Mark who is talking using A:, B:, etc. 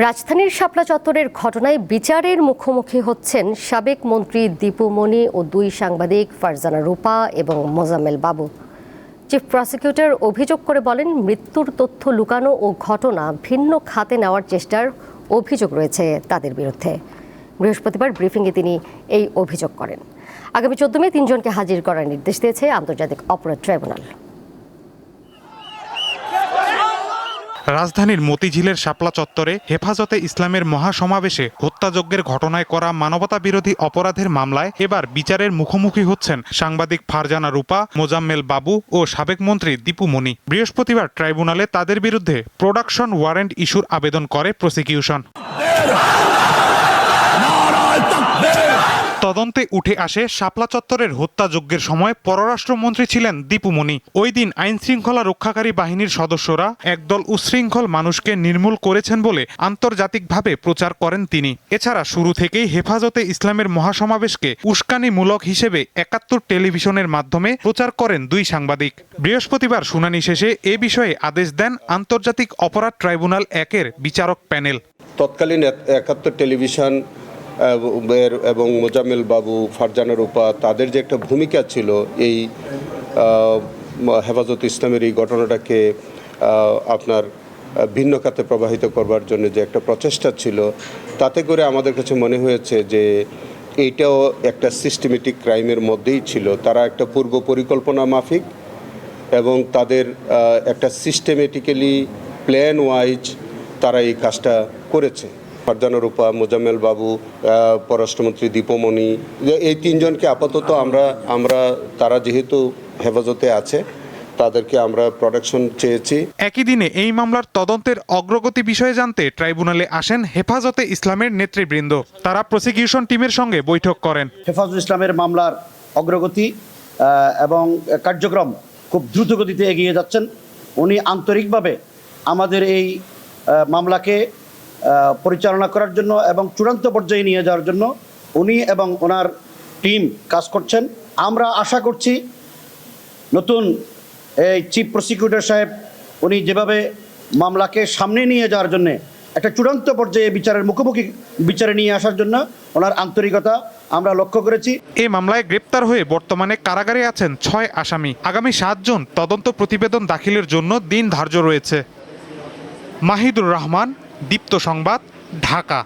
A: রাজধানীর শাপলা চত্বরের ঘটনায় বিচারের মুখোমুখি হচ্ছেন সাবেক মন্ত্রী দীপু মনি ও দুই সাংবাদিক ফারজানা রূপা এবং মোজাম্মেল বাবু। চিফ প্রসিকিউটর অভিযোগ করে বলেন, মৃত্যুর তথ্য লুকানো ও ঘটনা ভিন্ন খাতে নেওয়ার চেষ্টার অভিযোগ রয়েছে তাদের বিরুদ্ধে। বৃহস্পতিবার ব্রিফিংয়ে তিনি এই অভিযোগ করেন। আগামী 14 মে তিনজনকে হাজির করার নির্দেশ দিয়েছে আন্তর্জাতিক অপরাধ ট্রাইব্যুনাল।
B: রাজধানীর মতিঝিলের শাপলা চত্বরে হেফাজতে ইসলামের মহাসমাবেশে হত্যাযজ্ঞের ঘটনায় করা মানবতা বিরোধী অপরাধের মামলায় এবার বিচারের মুখোমুখি হচ্ছেন সাংবাদিক ফারজানা রূপা, মোজাম্মেল বাবু ও সাবেক মন্ত্রী দীপু মনি। বৃহস্পতিবার ট্রাইব্যুনালে তাদের বিরুদ্ধে প্রোডাকশন ওয়ারেন্ট ইস্যুর আবেদন করে প্রসিকিউশন। তদন্তে উঠে আসে শাপলা চত্বরের হত্যাযজ্ঞের সময় পররাষ্ট্রমন্ত্রী ছিলেন দীপু মনি। ওই দিন আইন শৃঙ্খলা রক্ষাকারী বাহিনীর সদস্যরা একদল উচ্ছৃঙ্খল মানুষকে নির্মূল করেছেন বলে আন্তর্জাতিকভাবে প্রচার করেন তিনি। এছাড়া শুরু থেকেই হেফাজতে ইসলামের মহাসমাবেশকে উস্কানিমূলক হিসেবে ৭১ টেলিভিশনের মাধ্যমে প্রচার করেন দুই সাংবাদিক। বৃহস্পতিবার শুনানি শেষে এ বিষয়ে আদেশ দেন আন্তর্জাতিক অপরাধ ট্রাইব্যুনাল ১-এর বিচারক প্যানেল।
C: তৎকালীন ৭১ টেলিভিশন এবং মোজাম্মেল বাবু, ফারজানা রূপা, তাদের যে একটা ভূমিকা ছিল এই হেফাজত ইসলামের এই ঘটনাটাকে আপনার ভিন্ন খাতে প্রবাহিত করবার জন্য যে একটা প্রচেষ্টা ছিল, তাতে করে আমাদের কাছে মনে হয়েছে যে এইটাও একটা সিস্টেমেটিক ক্রাইমের মধ্যেই ছিল। তারা একটা পূর্ব পরিকল্পনা মাফিক এবং তাদের একটা সিস্টেমেটিক্যালি প্ল্যান ওয়াইজ তারা এই কাজটা করেছে। ফারজানা রূপা, মোজাম্মেল বাবু, পররাষ্ট্রমন্ত্রী দীপু মনি, এই তিনজনকে আপাতত আমরা তারা যেহেতু হেফাজতে আছে তাদেরকে আমরা প্রোটেকশন চেয়েছি।
B: একই দিনে এই মামলার তদন্তের অগ্রগতি বিষয়ে জানতে ট্রাইব্যুনালে আসেন হেফাজতে ইসলামের নেতৃবৃন্দ। তারা প্রসিকিউশন টিমের সঙ্গে বৈঠক করেন।
D: হেফাজত ইসলামের মামলার অগ্রগতি এবং কার্যক্রম খুব দ্রুত গতিতে এগিয়ে যাচ্ছেন। উনি আন্তরিকভাবে আমাদের এই মামলাকে পরিচালনা করার জন্য এবং চূড়ান্ত পর্যায়ে নিয়ে যাওয়ার জন্য উনি এবং ওনার টিম কাজ করছেন। আমরা আশা করছি নতুন এই চিফ প্রসিকিউটর সাহেব উনি যেভাবে মামলাকে সামনে নিয়ে যাওয়ার জন্য একটা চূড়ান্ত পর্যায়ে বিচারের মুখোমুখি বিচারে নিয়ে আসার জন্য ওনার আন্তরিকতা আমরা লক্ষ্য করেছি।
B: এই মামলায় গ্রেপ্তার হয়ে বর্তমানে কারাগারে আছেন ৬ আসামি। আগামী ৭ জুন তদন্ত প্রতিবেদন দাখিলের জন্য দিন ধার্য রয়েছে। মাহিদুর রহমান, দীপ্ত সংবাদ, ঢাকা।